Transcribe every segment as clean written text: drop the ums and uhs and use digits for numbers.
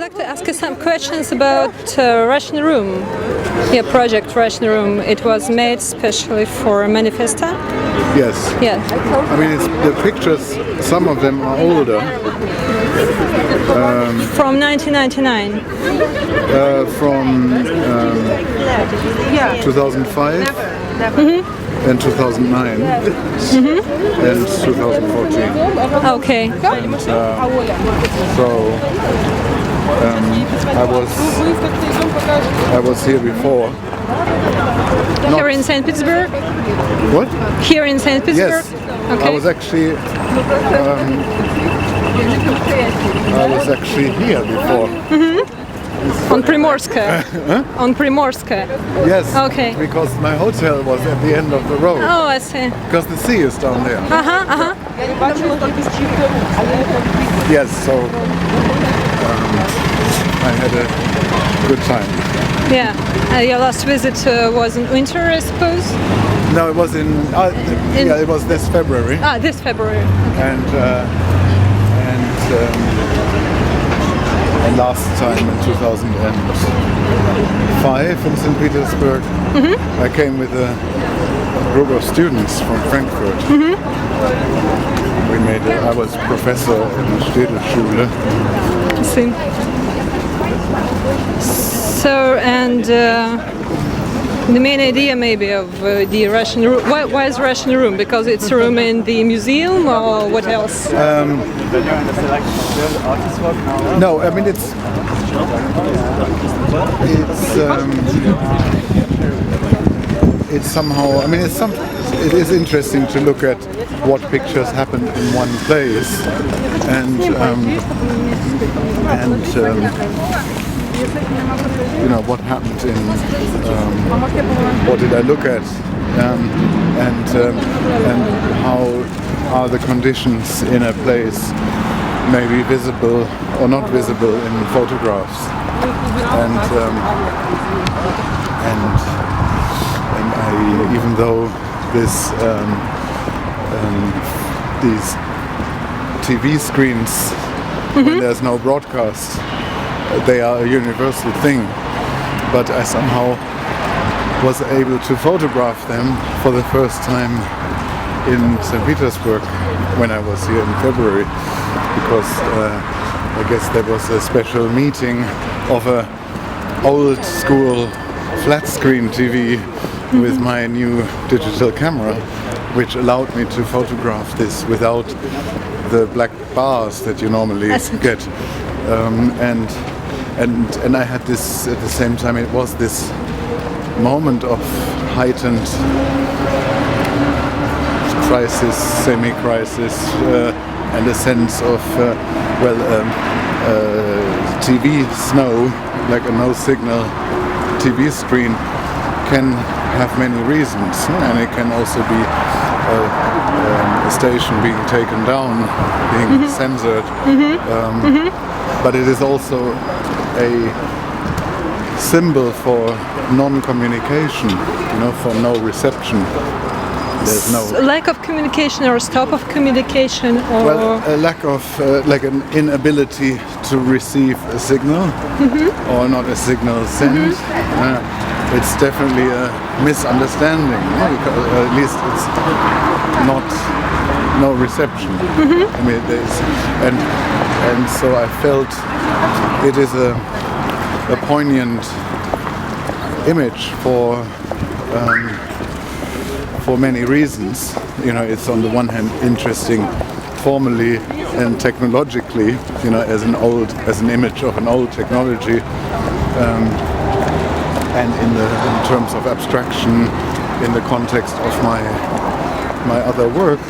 like to ask you some questions about Russian Room. Your project Russian Room. It was made specially for Manifesta. Yes. Yeah. I mean, the pictures, some of them are older. From 1999. From 2005 and 2009 and 2014. Okay. And, so I was here before. Here in St. Petersburg? What? Here in St. Petersburg? Yes. Okay. I was actually here before. On Primorska. On Primorska. Yes. Okay. Because my hotel was at the end of the road. Oh, I see. Because the sea is down there. Yes. So I had a good time. Yeah. Your last visit was in winter, I suppose? No, it was it was this February. Ah, this February. And last time in 2005 in St. Petersburg, I came with a group of students from Frankfurt. I was professor in Städteschule. I see. So, and the main idea maybe of the Russian Room, why is Russian Room? Because it's a room in the museum or what else? No, I mean it's somehow, I mean it is interesting to look at what pictures happened in one place and you know what happened in what did I look at and how are the conditions in a place maybe visible or not visible in photographs and I, even though this these TV screens when there's no broadcast they are a universal thing, but I somehow was able to photograph them for the first time in St. Petersburg when I was here in February, because I guess there was a special meeting of a old school flat screen TV with my new digital camera, which allowed me to photograph this without the black bars that you normally get. And I had this at the same time. It was this moment of heightened crisis, semi-crisis, and a sense of TV snow, like a no-signal TV screen, can have many reasons, and it can also be a station being taken down, being censored. But it is also a symbol for non-communication, you know, for no reception. There's no lack of communication or stop of communication, or well, a lack of like an inability to receive a signal or not a signal sent. It's definitely a misunderstanding, because at least it's not no reception. I mean, and so I felt it is a poignant image for many reasons. You know, it's on the one hand interesting formally and technologically, you know, as an image of an old technology, and in terms of abstraction, in the context of my other work,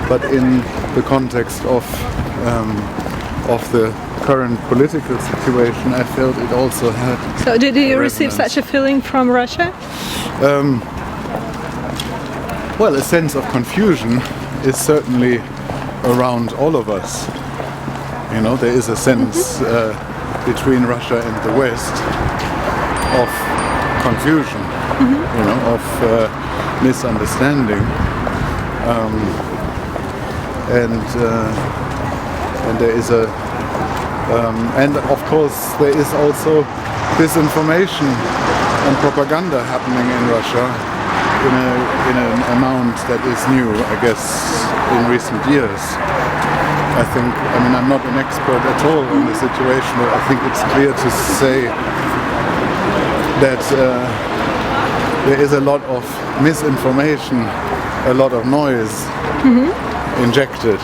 but in the context of the current political situation, I felt it also had. So, did you receive such a feeling from Russia? Well, a sense of confusion is certainly around all of us. You know, there is a sense between Russia and the West of confusion, you know, of misunderstanding, and there is a And of course there is also disinformation and propaganda happening in Russia in an amount that is new, I guess, in recent years. I think, I mean, I'm not an expert at all on the situation, but I think it's clear to say that there is a lot of misinformation, a lot of noise injected.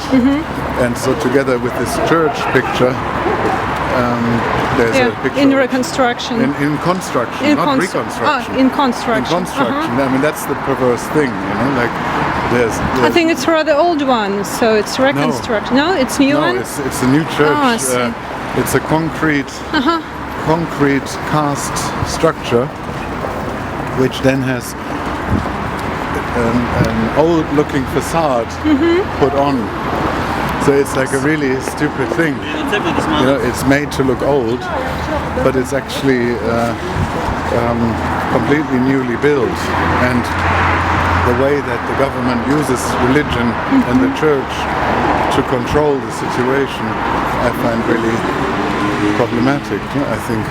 And so together with this church picture, there's a picture in reconstruction. In construction, not reconstruction. In construction. In construction. I mean, that's the perverse thing, you know, like there's I think it's rather old one, so it's reconstruction. No, it's new one? No, it's a new church. Oh, I see. It's a concrete cast structure, which then has an old-looking facade put on. So it's like a really stupid thing. You know, it's made to look old, but it's actually completely newly built. And the way that the government uses religion and the church to control the situation, I find really problematic. I think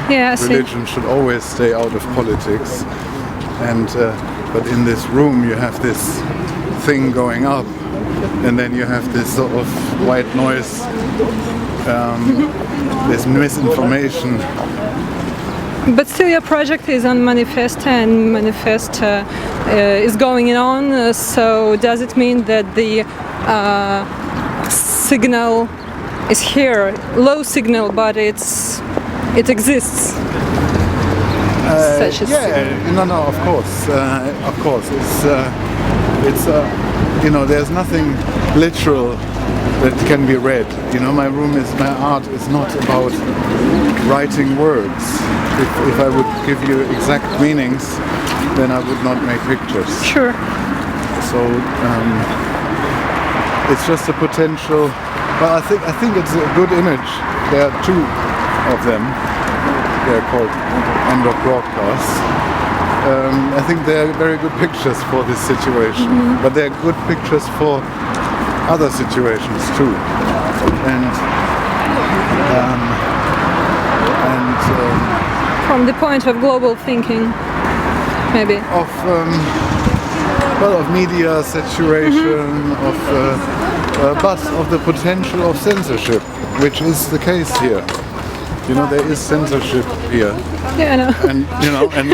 religion should always stay out of politics. And but in this room you have this thing going up, and then you have this sort of white noise, this misinformation. But still your project is on Manifest, and Manifest is going on, so does it mean that the signal is here, low signal, but it exists? Such a signal. No, of course, it's you know, there's nothing literal that can be read. You know, my art is not about writing words. If I would give you exact meanings, then I would not make pictures. Sure. So it's just a potential. Well, I think it's a good image. There are two of them. They're called End of Broadcast. I think they're very good pictures for this situation, but they're good pictures for other situations too. And from the point of global thinking, maybe. Of media saturation, but of the potential of censorship, which is the case here. You know, there is censorship here. Yeah, I know. And you know, and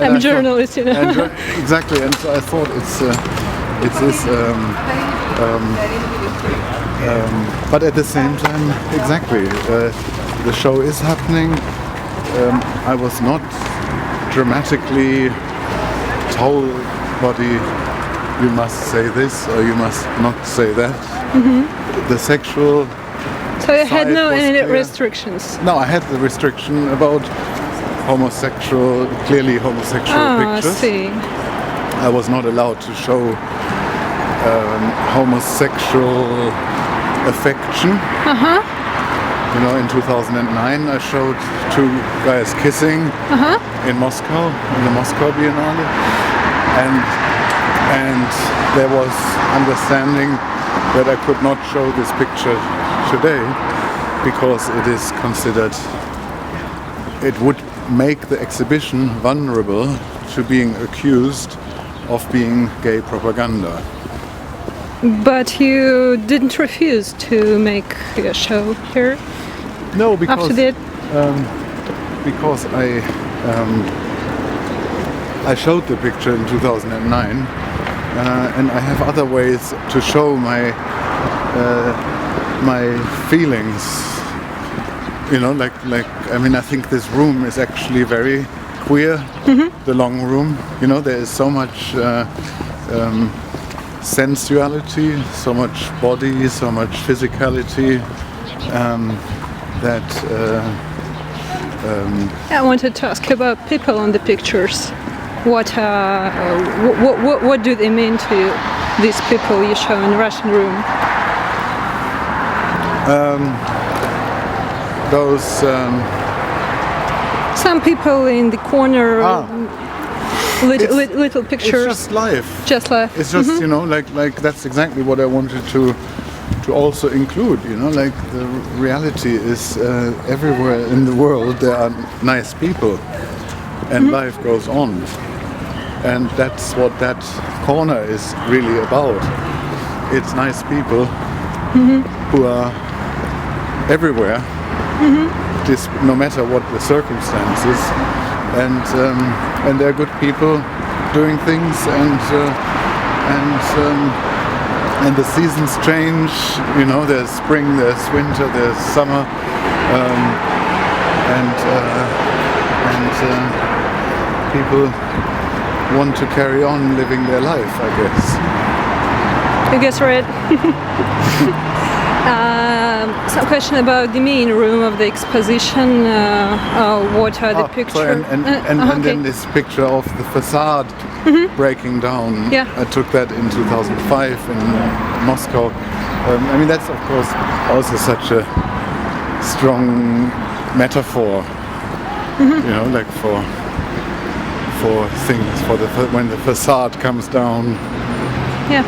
I'm a journalist, you know. Exactly, and so I thought it's this. But at the same time, exactly, the show is happening. I was not dramatically told, "Body, you must say this or you must not say that." The sexual. So you had no any restrictions? No, I had the restriction about clearly homosexual pictures. I see. I was not allowed to show homosexual affection. You know, in 2009 I showed two guys kissing in Moscow, in the Moscow Biennale, and there was understanding that I could not show this picture today because it is considered, it would make the exhibition vulnerable to being accused of being gay propaganda. But you didn't refuse to make a show here? No, because after that? Because I showed the picture in 2009, and I have other ways to show my feelings. You know, like I mean, I think this room is actually very queer. The long room. You know, there is so much sensuality, so much body, so much physicality. I wanted to ask you about people on the pictures. What do they mean to you, these people you show in the Russian room? Some people in the corner, little pictures. It's just life. Just life. It's just you know, like that's exactly what I wanted to to also include, like the reality is everywhere in the world there are nice people and life goes on. And that's what that corner is really about. It's nice people who are everywhere, just no matter what the circumstances, and they're good people doing things, and the seasons change. There's spring, there's winter, there's summer, and people want to carry on living their life, I guess. I guess right. Some question about the main room of the exposition. What are the pictures? So and then this picture of the facade breaking down. Yeah. I took that in 2005 in Moscow. That's of course also such a strong metaphor. Like for things, when the facade comes down. Yeah.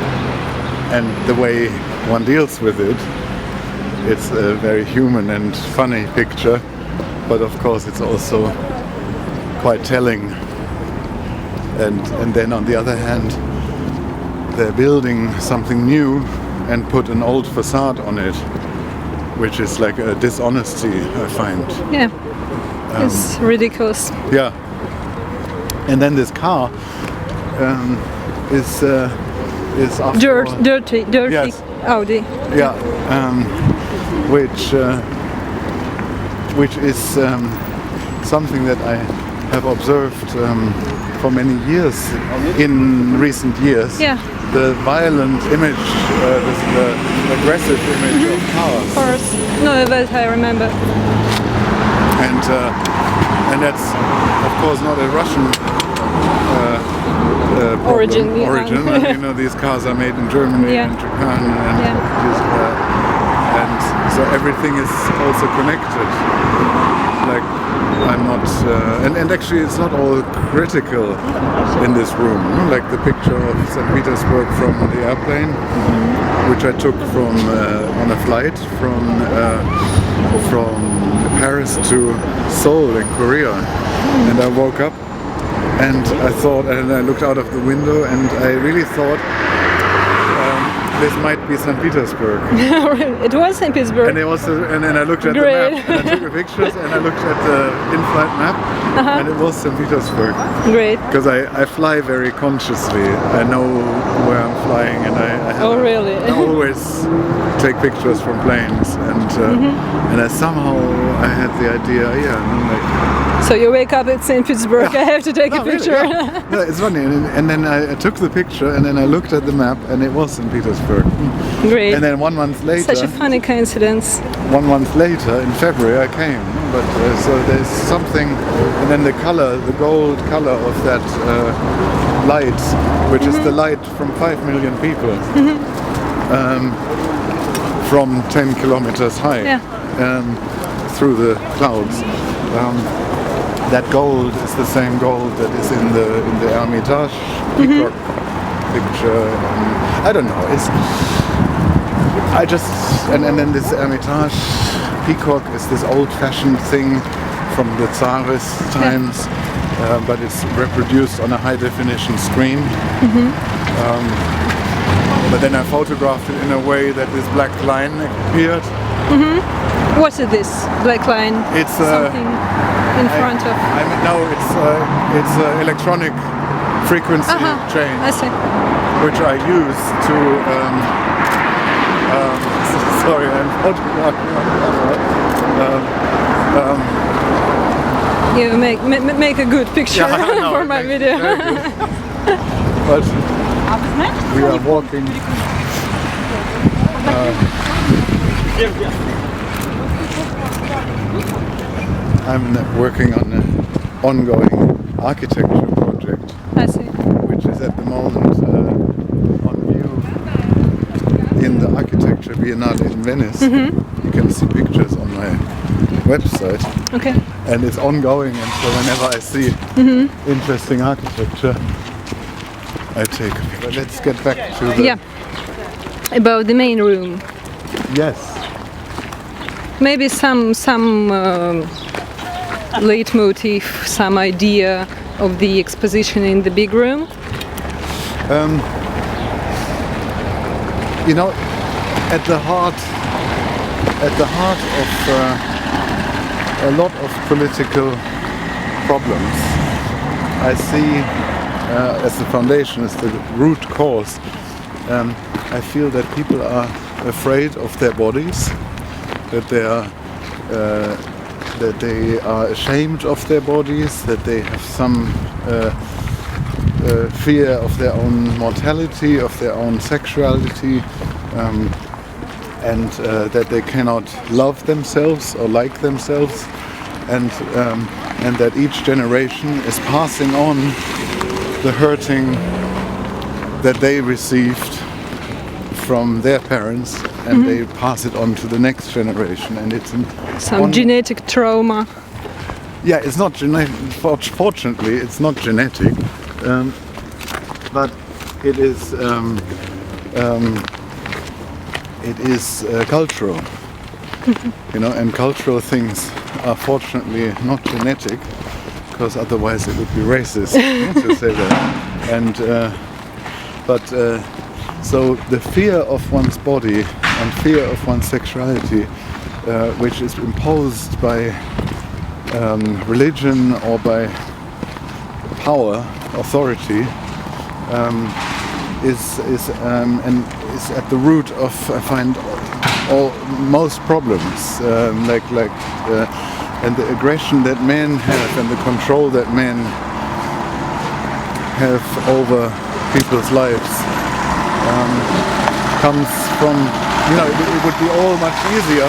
And the way one deals with it, it's a very human and funny picture, but of course it's also quite telling. And then on the other hand, they're building something new and put an old facade on it, which is like a dishonesty, I find. Yeah, it's ridiculous. Yeah. And then this car is after dirty yes. Audi. Yeah, which is something that I have observed for many years in recent years. Yeah. The violent image, the aggressive image of cars. Of course. No, that I remember. And that's of course not a Russian origin. These cars are made in Germany and Japan, and so everything is also connected. Like I'm not, and actually it's not all critical in this room. Like the picture of St. Petersburg from the airplane, which I took from on a flight from Paris to Seoul in Korea, and I woke up. And I thought, and I looked out of the window, and I really thought this might be St. Petersburg. It was St. Petersburg. And it was, and then I looked at the map, and I took the pictures, and I looked at the in-flight map, and it was St. Petersburg. Great. Because I fly very consciously. I know where I'm flying, and I always take pictures from planes, and I somehow I had the idea, So you wake up at St. Petersburg, I have to take a picture. Really, yeah. No, it's funny, and then I took the picture, and then I looked at the map, and it was St. Petersburg. Great. And then 1 month later... Such a funny coincidence. 1 month later, in February, I came. But so there's something, and then the color, the gold color of that light, which is the light from 5 million people, from 10 kilometers high, through the clouds. That gold is the same gold that is in the Hermitage peacock picture. I don't know. And then this Hermitage peacock is this old-fashioned thing from the Tsarist times, but it's reproduced on a high-definition screen. But then I photographed it in a way that this black line appeared. What is this black line? It's something in front of. It's electronic frequency change. I see. Which I use to. Sorry, I'm photographing on camera. You make a good picture for my video. But we are walking. I'm working on an ongoing architecture project. I see. Which is at the moment on view in the Architecture Biennale in Venice. You can see pictures on my website. Okay. And it's ongoing, and so whenever I see interesting architecture, I take a picture. But let's get back to the... about the main room. Yes. Maybe some leitmotif, some idea of the exposition in the big room. You know, at the heart of a lot of political problems, I see as the foundation, as the root cause. I feel that people are afraid of their bodies, that they are ashamed of their bodies, that they have some fear of their own mortality, of their own sexuality, and that they cannot love themselves or like themselves, and that each generation is passing on the hurting that they received from their parents, and they pass it on to the next generation, and it's some genetic trauma. Yeah, it's not genetic. Fortunately, it's not genetic, but it is cultural. You know, and cultural things are fortunately not genetic, because otherwise it would be racist to say that. And so the fear of one's body and fear of one's sexuality, which is imposed by religion or by power, authority, is at the root of, I find, most problems. And the aggression that men have and the control that men have over people's lives comes from, you know, it would be all much easier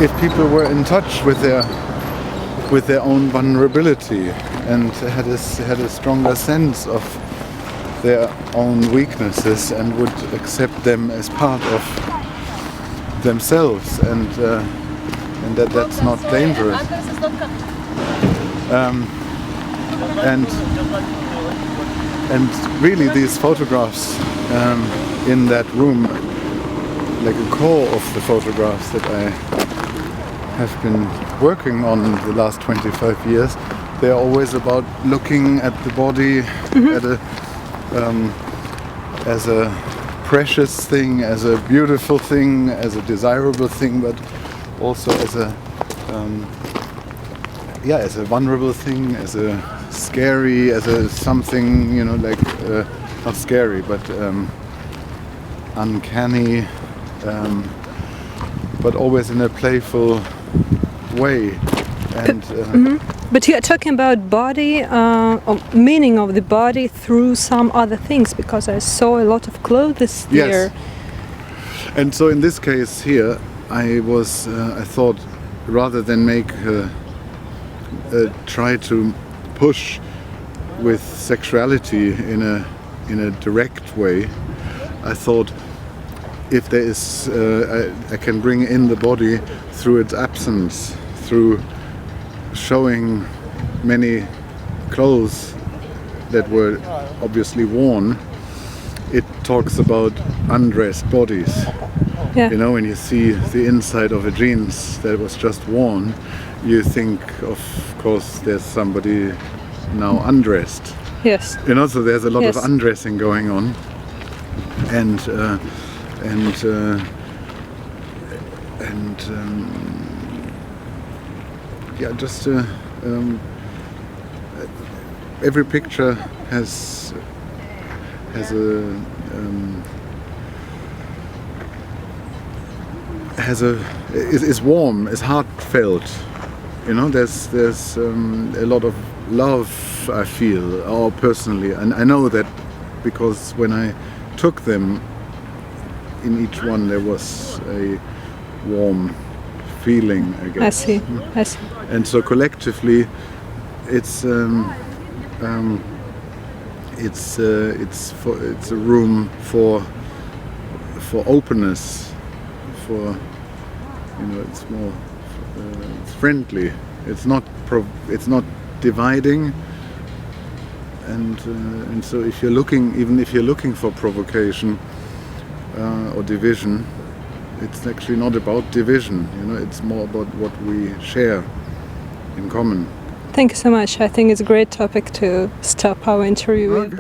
if people were in touch with their own vulnerability and had a stronger sense of their own weaknesses and would accept them as part of themselves, and that's not dangerous. And really these photographs in that room, like a core of the photographs that I have been working on the last 25 years, they're always about looking at the body as a precious thing, as a beautiful thing, as a desirable thing, but also as a vulnerable thing, as a scary, as a something, you know, like not scary, but uncanny, but always in a playful way. And But you are talking about body, or meaning of the body through some other things, because I saw a lot of clothes there. Yes. And so in this case here, I thought, rather than try to push with sexuality in a direct way, I thought, if there is, I can bring in the body through its absence, through showing many clothes that were obviously worn. It talks about undressed bodies. Yeah. You know, when you see the inside of a jeans that was just worn, you think, of course, there's somebody now undressed. Yes. You know, so there's a lot Yes. of undressing going on, and yeah, just every picture has is warm, is heartfelt. You know, there's a lot of love I feel, or personally, and I know that because when I took them, in each one there was a warm feeling, I guess. I see. And so collectively, it's a room for openness, for, you know, it's more it's friendly. It's not dividing. And so if you're looking for provocation, or division. It's actually not about division, you know, it's more about what we share in common. Thank you so much. I think it's a great topic to stop our interview with.